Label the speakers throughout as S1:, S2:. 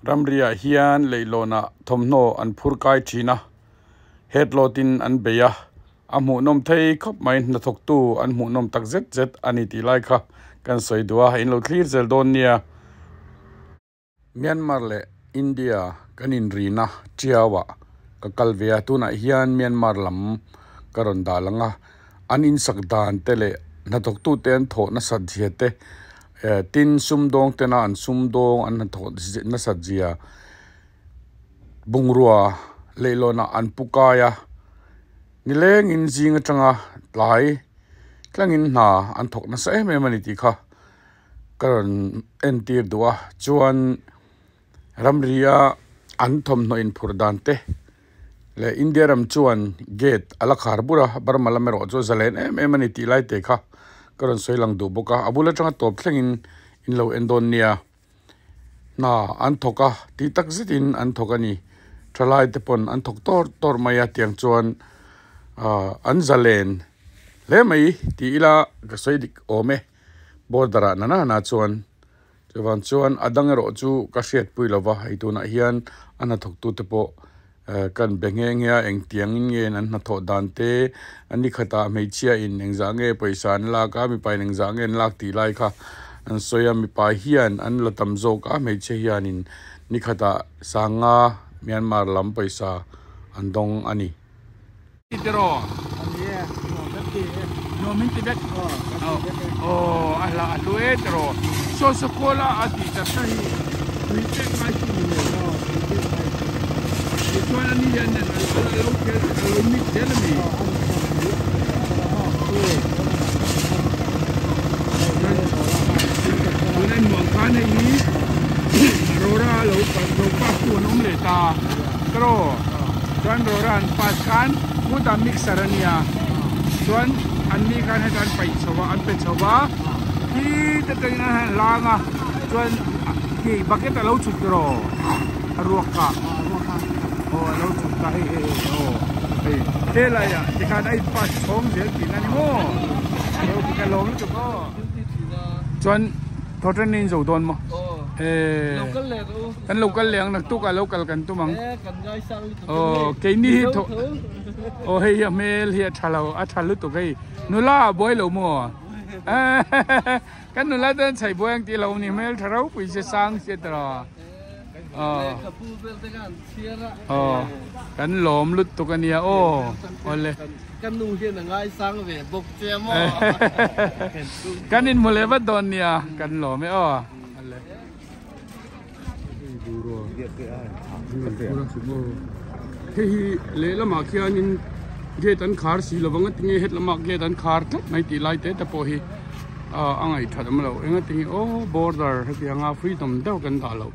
S1: Ramria hian leilona thomno an phurkai thina headlotin an beya amu nom thei khop mai na thok tu an mu nom tak zet zet ani ti lai kha kan soidua in lo clear zel don nia Myanmar le India kanin rina chiawa ka kalvia tuna hian Myanmar lam karon dalanga anin sakdan tele na thok tu ten tho na sadhiate tin sumdong tena an sumdong an tho na sadjia bungrua leilona an pukaya nileng in jinga changa lai tlangin na an thok na sa me mani ti kha karon entir duwa chuan ramria an thom no in phurdante le India ram chuan gate ala kharbura barmala mero cho zalen me mani ti lai te kha karon soilang du boka abula changa top thlengin in lo endonia na an thoka ti tak zitin an thokani thalai te pon an thok tor maya tiang chuan an zalen le mai ti ila ka soidik ome bordara na chuan chuan adang ro chu ka hriat pui lova ituna hian ana thok tu te po kan bengengya eng tiang in nge an na tho dante ani khata meichia in engzange paisa an la ka mi pai engzange lak ti lai kha an soya mi pa hian an latam zo ka meichia hian in nikhata sanga Myanmar lam paisa andong ani itero no min tibet oh ala atuetro so sekola ati tatai wite mai itu ani yang lo mi telmi bulan mangkan ini rora lo pas tu nom leta kro tuan roran paskan muda mixerania tuan ani kan akan pai coba an pe coba kita tengah langa tuan ki baket lo cut kro ruaka oh lo cut kai oh hela ya dikan ai pas hong je tinan mo lo kita long tu ko tuan thotan nin zo don mo kan local leng nak tu ka local kan tu mang cái ni tho hey ya mel hi thalo a thalu tu kai nula boy lo mo kan nula dan chai boyang ti lo ni mel tharau pui se sang se tra kan lom lut tu kan ya ole
S2: kan nu hian ngai sang ve bok che mo
S1: kan in mole ba don nia kan lo me ole hi le lama khianin ge tan khar si lawanga tinge het lama ge tan khar thak mai ti lai te ta po hi angai thadam lo enga tingi border hati anga freedom dau kan da lo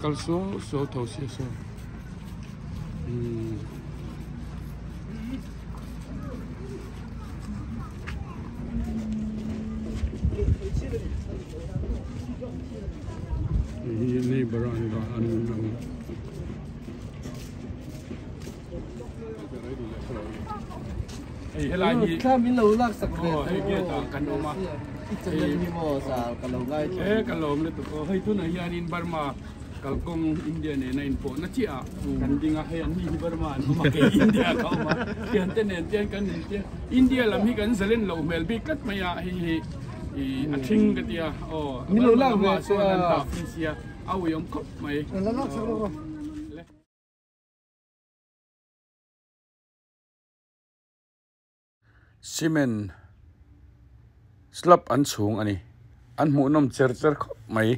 S1: kal so tho si so ini beranda anu helai ni
S2: kha min lo lak sak le
S1: ge ta kan oma
S2: ichale ni mo sa kalo gai
S1: kalom le to hei tu na yanin Burma kalkong India ne na info na chi a kan dinga he an ni Burma ma ke India ka ma tian ten ne tian kan India lam hi kan zalen lo mel bi kat maya hi athing ka tia
S2: min lo lak
S1: ma so nan ta fisia au yom khop mai
S2: la lak sak lo
S1: Simen slap an chung ani an mu nom cher khop mai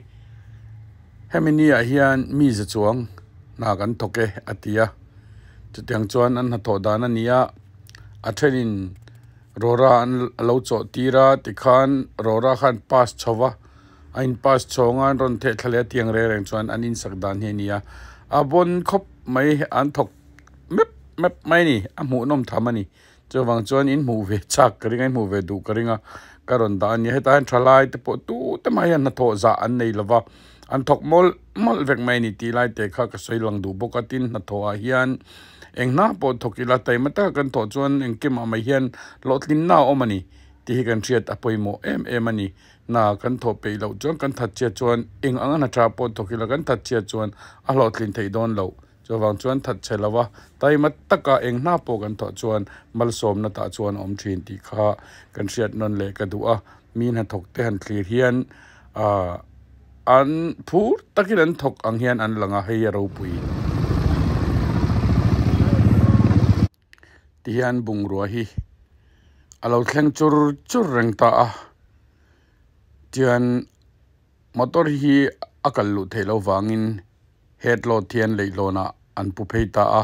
S1: heminia hian mi za chuang na kan thoke atia chutiang chuan an ha tho dan ania a thenin rora an lo cho tira tikhan rora khan pass chowa ain pass chonga ron the thlale tiang re reng chuan anin sakdan he nia abon khop mai an thok mep mai ni a mu nom thamani chawang chuan in mu ve chak kringa mu ve du kringa karon da ni heta an thalai te po tu te mai an tho za an nei lova an thok mol vek mai ni ti lai te kha ka soilang du bokatin na tho a hian engna po thokila tai mata kan tho chuan engkim a mai hian lotlin na omani ti hi kan thiat apoimo em ani na kan tho pe lo chuan kan that chia chuan eng anga na tra pon thokila kan that chia chuan a lo thlin thei don lo chawang chuan that chelawa tai mat taka eng na po kan tho chuan mal som na ta chuan om thin ti kha kan riat non le ka du a min han thok te han clear hian an phur takin an thok ang hian an langa hei ro pui tian bung ruwa hi alo thleng chur reng ta a tian motor hi akal lu thelo wangin head lo thian leilona an pu pheita a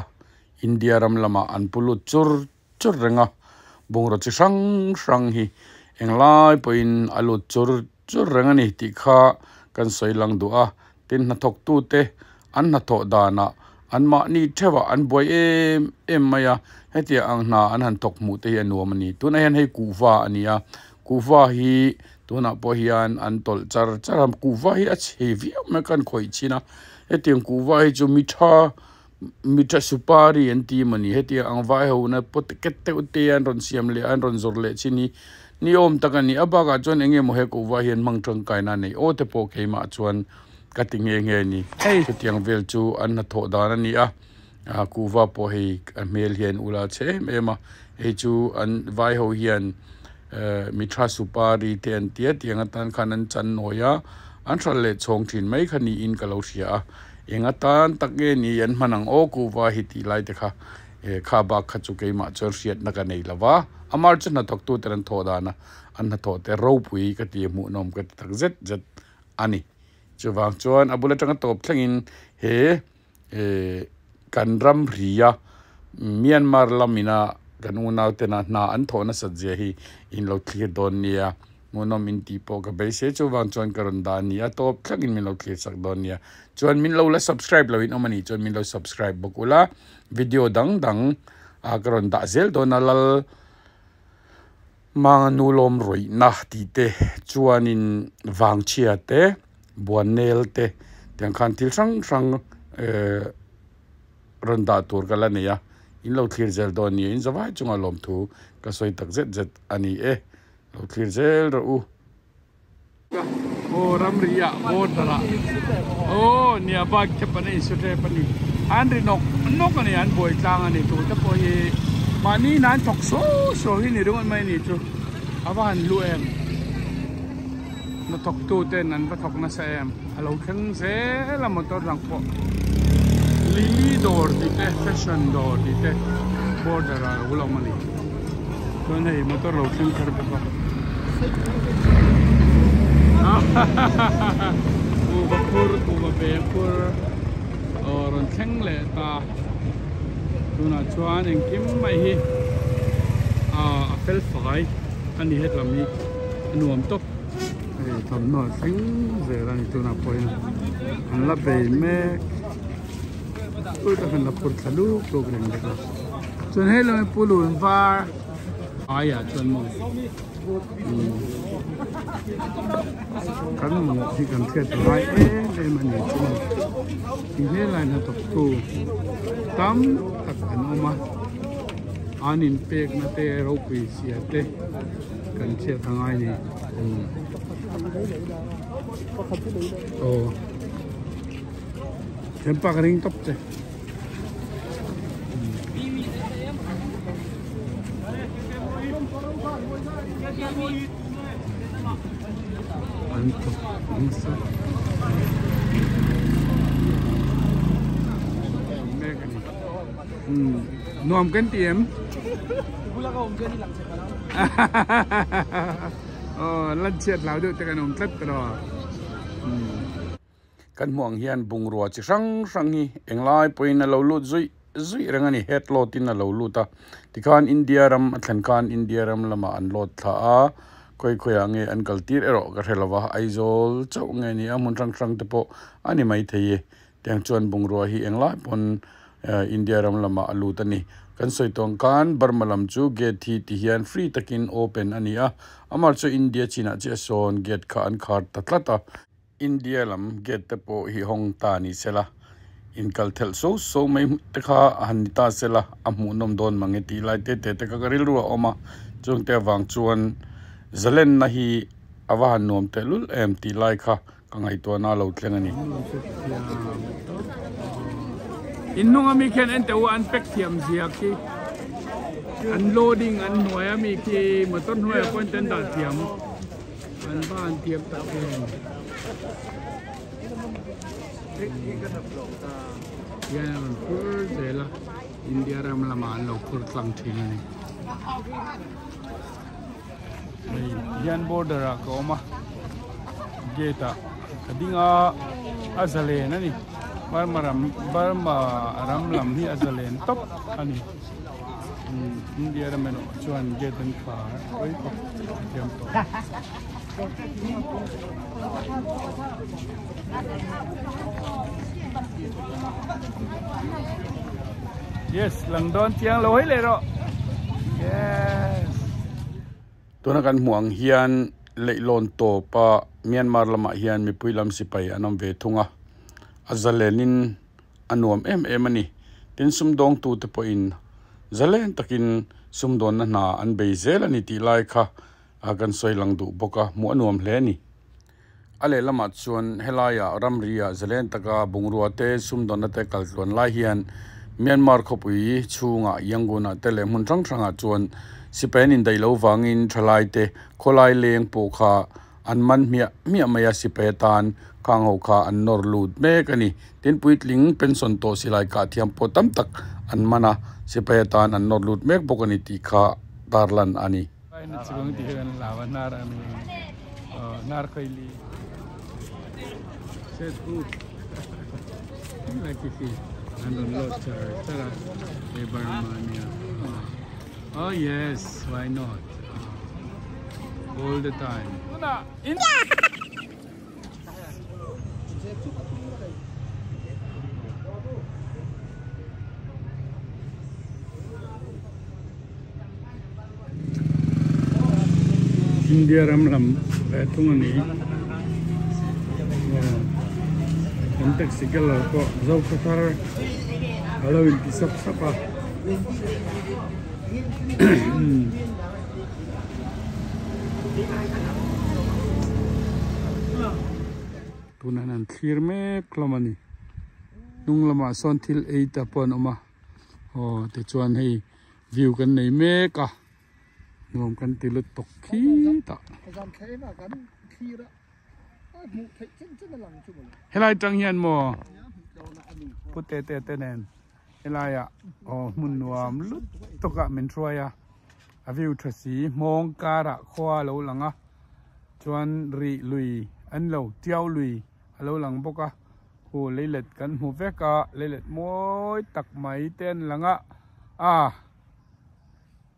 S1: India ram lama an pulu chur renga bung ro chi sang hi englai poin alu chur renga ni ti kha kan soilang du a tin na thok tu te an na tho dana an ma ni thewa an boy em maya hetia ang na an han tok mu te anuam ani tuna hen hei kuwa ania kuwa hi tuna po hian an tol charam kuwa hi a chevi me kan khoi china hetiang kuwa hi chu mita supari anti mani hetia ang vai ho na pot kette utte an ron siam le an ron zor le chini ni om takani abaga chon enge mo he kuwa hian mangtang kaina nei o te po ke ma chuan cutting nge ni hetiang vel chu an na tho dana ni a kuwa po hei mel hian ula che mema hei chu an vai ho hian mitra supari ten tia tiang atan khanan chan noya an thale chong thin mai khani in kalosia engatan takge ni yan manang o kuwa hi ti lai te kha kha ba kha chu ke ma chor riat na ka nei lawa amar chu na thok tu teran tho dana an na tho te ro pui ka ti mu nom ka tak zet ani chuwang chuan abula tanga top thlengin he kanram ria Myanmar lamina kanunau tena na an thona sajia hi in lo clear don nia monom in tipo ka base chuwang chuan karon dan nia top thlengin min lo clear sak don nia chuan min lo la subscribe lo in omani chuan min lo subscribe bokula video dang karon da zel don alal mang nulom roi na ti te chuan in wang chia te buanel te tiang khan til sang ronda tur kala nia in lo clear zel don ni in zawai chunga lom thu ka soi tak zet ani lo clear zel ro u o ramria bodara o nia bag chapani sute pani andri nok ani an boy tlang ani tu ta po hi mani nan thok so hi ni rongon mai ni chu awan lu em na thok tu te nan ba thok na sa em alo khang se la motor rang po Lily door dite fashion door dite border ulo mani to nei motor lo khang kar ba u ba be pur or khang le ta tuna chuan eng kim mai hi fel fai ani het lami anuam to thom no sing ze ran tuna point an la be me ta kan la pur thalu program de ka chun hello me pulu var aya chun mo kan mo thi kan thiat vai le mani chun ti ne la na to tu tam tak anoma anin pek na te ro pi sia te kan chia thangai ni tempa ring top te anto insa nuam kan tiem bula ka om ni lang sa lan chet lau được cái nồng tết rồi kan muang hian bung ruwa chi sang hi englai poin lo lu zui rangani het lo tin lo lu ta tikan India ram atlan kan India ram lama an lot tha a koi ange an kaltir ero ka relawa aizol chau nge ni amun rang te po ani mai thei tiang chuan bung ruwa hi englai pon India ram lama alu ta ni kan soitong kan barmalam chu gate thi ti hian free takin open ania amar chu India china che son gate kha an khar tatlata India lam gate te po hi hong ta ni sela in kal thel so mai te kha hanita sela amu nom don mangi ti lai te ka garil ru oma chung te wang chuan zalen na hi awa nom te lul em ti lai kha ka ngai to na lo thleng ani innung ami khen en te wan pek thiam zia ki unloading an noya mi ki motor noya content da thiam an ban thiam ta ken yan pur dela India ram lama an lo pur tlang thing ani yan border a ko ma geta kadinga azalen ani barma ram lam hi azalen top ani India ram no chuan getan kha oi ko tiam to yes langdon tiang lo hi le ro yes tuna kan muang hian leilon to pa Myanmar lama hian mi puilam sipai anam ve thunga azalenin anuam em ani tin sumdong tu te po in zalen takin sumdon na an beizel ani ti lai kha agan soilang du boka mu anuam hle ni ale lama chuan helaya ramria zalen taka bungrua te sumdon te kaltlon lai hian Myanmar khopui chunga yanguna tele mun thanga chuan sipen in dailo wangin thalai te kholai leng po kha anman mia maya sipetan kang ho kha an nor lut me kani tin puitling pension to silai ka thiam po tam tak anmana sipetan an nor lut mek bokani ti kha darlan ani ai chigong ti kan lawanar ani nar khaili set good like it and on lot tara Barmania oh yes why not all the time India ram betung ani kontek sikal ko zau katar halo inti sapa tunanan clear me klamani nung lama son thil eita pon oma te chuan hei view kan nei me ka nom kan tilut tok khi ta helai tang hian mo putte te nen helaya mun nuam lut toka men troya a view thasi mong kara khwa lo langa chuan ri lui an lo tiau lui alo lang boka hu leilet kan hu veka leilet moi tak mai ten langa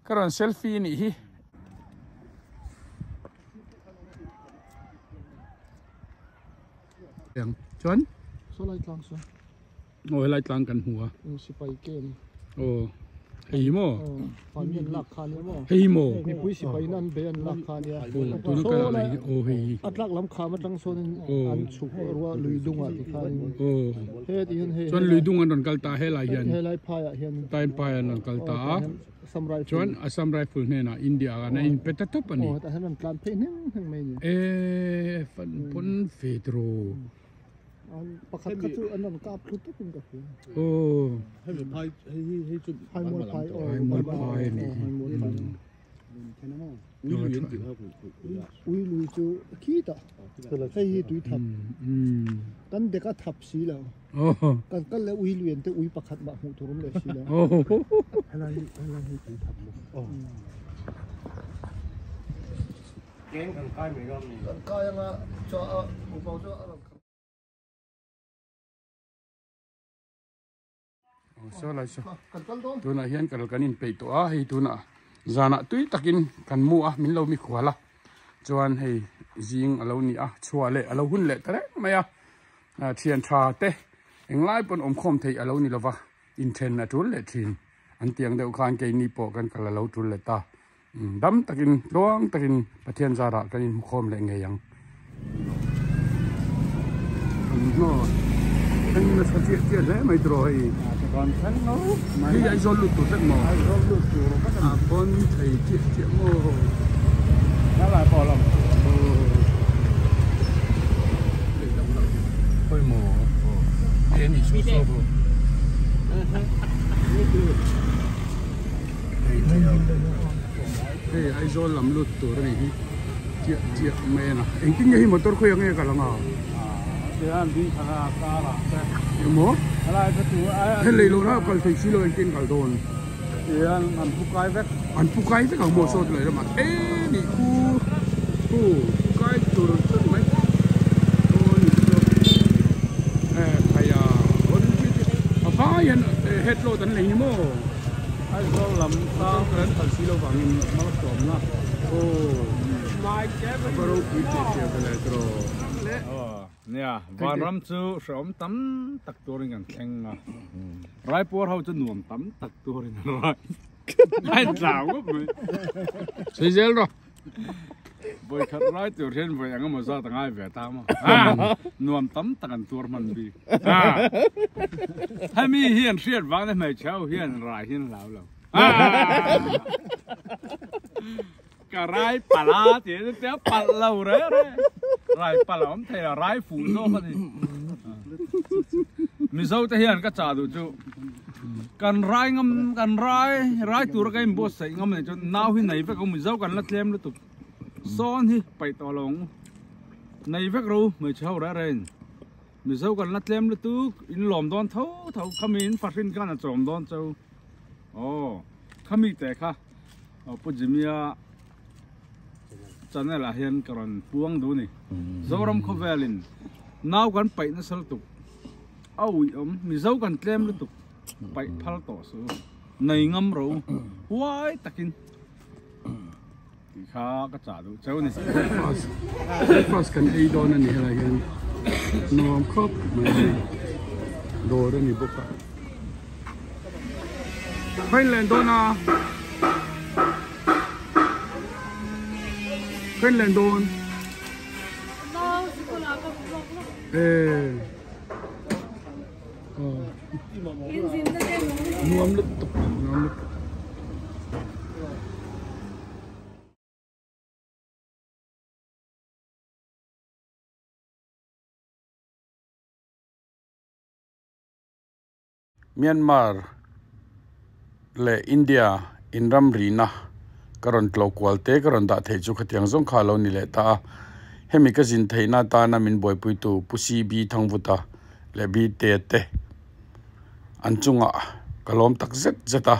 S1: karon selfie ni hi yang chuan
S2: so lai tlang so
S1: lai tlang kan hua
S2: sipai ken
S1: hei mo
S2: pamian lak khan mo
S1: hei mo
S2: ni pui sipai nan be an lak khan ya
S1: tu no ka lai hei
S2: atlak lam kha ma tang so an chu ruwa lui dunga ti khan he ti he
S1: chuan lui dung an kal ta he lai hian
S2: he lai pha ya hian
S1: time pa an kal ta
S2: samrai
S1: chuan assam rifle ne na India na in peta top ani
S2: ta han plan pe neng mai ni
S1: fan pon fedro
S2: pakhat ka chu an ka phu tu kun ka phu
S3: ให้พายให้จุด
S2: hai mol phai
S1: mol phai ni
S2: ui lui chu ki ta hei hi tui thap kan de ka thap si la kan le ui luen te ui pakhat ba hu thurum le si la
S3: ala hi tui thap mo keng kan kai me ram ni
S2: kan kai nga cho u pau cho
S1: so lai so
S2: kan kal don
S1: tuna hian kal kanin pe to a hei tuna zana tui takin kan mu a min lo mi khwala chuan hei jing alo ni a chua le alo hun le tare maya thian tha te englai pon om khom thei alo ni lova in then na tul le thin an tiang deuh khan ke ni po kan kala lo tul le ta dam takin lawng takin pathian zara kanin khom le nge yang no anh là sao chuyện đấy mày rồi
S3: còn thân nó
S1: khi anh do lụt tụt đất mỏ con thầy chuyện mồ
S3: nó là bỏ lòng
S1: khơi mồ thế nhỉ số số vô hey ai zo làm lụtตัวnày đi chia mẹ nè anh kinh nghiệm motor khơi nghe cả là ngà
S3: thế anh đi thằng ta là
S1: em mồ
S3: lại cái thứ
S1: thế lấy luôn á còn phải xí luôn anh kinh cả đồn
S3: thế anh
S1: phụ cái với cả một số lại mà ê đi cu cáiตัวrất mấy thầy con phá hiện hết lô tấn lấy mồ
S3: ai zo làm
S1: sao cái thằng xí lô vàng mình mất trộm na
S3: mai chế
S1: cái bro quýt cái này rồi
S4: nè và ram chu sớm tắm tắc tua lên càng khen à rai bùa hậu cho nuông tắm tắc tua lên rồi hai trào quá mày
S1: xây dễ rồi
S4: bồi khát rai tiểu thiên bồi anh mà ra tầng ai về ta mà nuông tắm tắc ăn tua mình đi hay mi hiền siết vang đấy mày chéo hiền rai hiền lão lão cả rai pala lá thì nó pala lâu đấy rai pala ông thầy là rai phụ dâu cái gì mình dâu thì hiện cái trà đủ chú cần rai ngâm cần rai tụi cái bố sấy ngâm này cho nào hi này với ông mình dâu cần lát lem lát tục son hi bay to lòng này với rồi mới cháu ra rồi mình dâu cần lát lem lát tục in lòm đón thấu khăm in phát sinh cái là trộm đón châu khăm in tệ kha bút gì chân này là hiện còn buông đủ nè, dâu ram khó về lên, nào còn bảy nó sâu tục, mình dâu còn tlem liên tục, bảy phal tổ số, này ngâm rồi, quái takin, khá cái trả đủ, cháu này,
S1: first cần ai đó này là hiện, nó khóc mà đồ đó nhỉ bốc cả, phải lên đó na. Kênh lên đồn nuông lứt tục Myanmar le India in Ramrina karon local te karon da thei chu khatiang zong kha lo ni le ta hemi ka jin theina ta na min boi pui tu pusi bi thangbuta le bi te te anchunga kalom tak zeta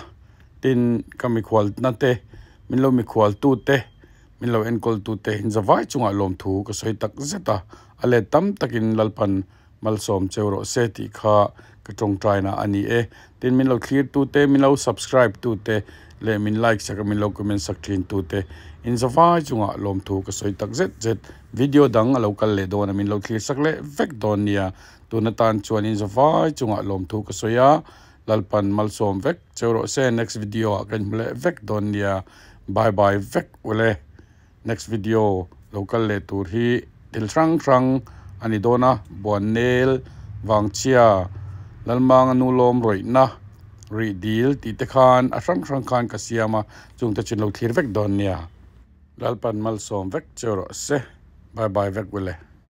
S1: tin kami khwal na te min lo mi khwal tu te min lo enkol tu te hin zawai chunga lom thu ka soi tak zeta ale tam takin lalpan malsom chewro se ti kha ka tong trai na ani e tin min lo clear tu te min lo subscribe tu te le min like saka min lo comment saktin tu te in zawai chunga lom thu ka soi tak zet video dang alo kal le don min lo clear sak le vek don nia tu na tan chuan in zawai chunga lom thu ka soya lalpan malsom vek chewro se next video kan le vek don nia bye bye vek wele next video local le tur hi til rang ani dona bonel wangchia lalmang anulom roina ri deal ti te khan a rang khan ka siama chung ta chin lo thir vek don nia lalpan malsom vek chero se bye bye vek wele